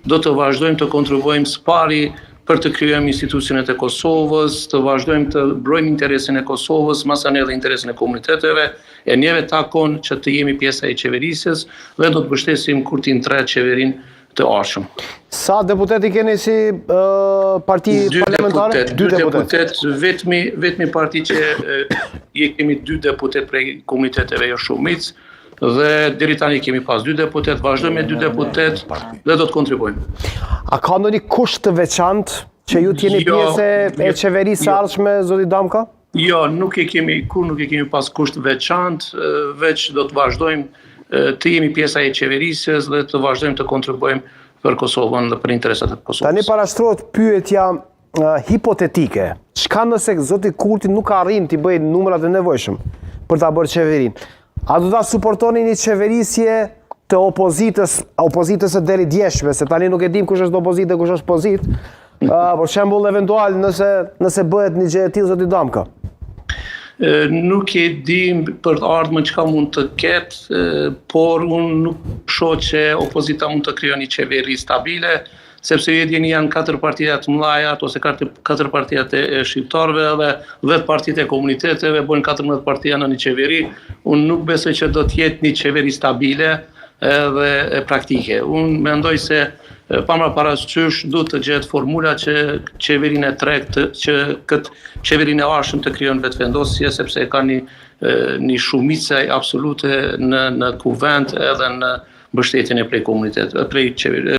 do të vazhdojmë të kontribuojmë së pari për të krijuar institucionet e Kosovës, të vazhdojmë të brojmë interesin e Kosovës, masane dhe interesin e komuniteteve, e njeve takon që të jemi pjesa e qeverisjes dhe do të mbështesim kur të tre qeverinë të ardhshëm. Sa deputeti keni si parti parlamentare? Dy deputet, vetmi parti që kemi 2 deputet prej komuniteteve jo shumicë, dhe deri tani kemi pas 2 deputet, vazhdojmë me 2 deputet dhe do të kontribuojmë. A ka ndonjë kusht të veçantë që ju t'jeni pjesë e qeverisë së ardhshme, zoti Damka? Jo, nuk e kemi pas kusht veçantë, veç do të vazhdojmë të jemi pjesa e qeverisjes dhe të vazhdojmë të kontribuojmë për Kosovën dhe për interesat e Kosovës. Tani parashtrohet pyetja hipotetike. Çka nëse zoti Kurti nuk arrin të bëjë numrat e nevojshëm për ta bërë qeverinë? A do ta suportoni një qeverisje të opozitës së deri djeshme, se tani nuk e dim kush është opozitë e kush është pozitë, për shembull eventual nëse bëhet një gjë e tillë zoti Damka? Nuk e dim për të ardhmen çka mund të ketë, por unë nuk shoh që opozita mund të krijojë një qeveri stabile, sepse ju e dini janë 4 partijat të mëdha ose 4 partijat e shqiptarëve dhe 10 partitë e komuniteteve, bojnë 14 partia në një qeveri. Unë nuk besoj që do të jetë një qeveri stabile dhe praktike. Unë mendoj se pamra parasysh duhet të gjetë formula që qeverinë e tretë, që këtë qeverinë e ardhshëm të krijon vetëvendosje, sepse ka një shumicë absolute në kuvend edhe në mbështetjen e prej komuniteteve, prej qeverisë.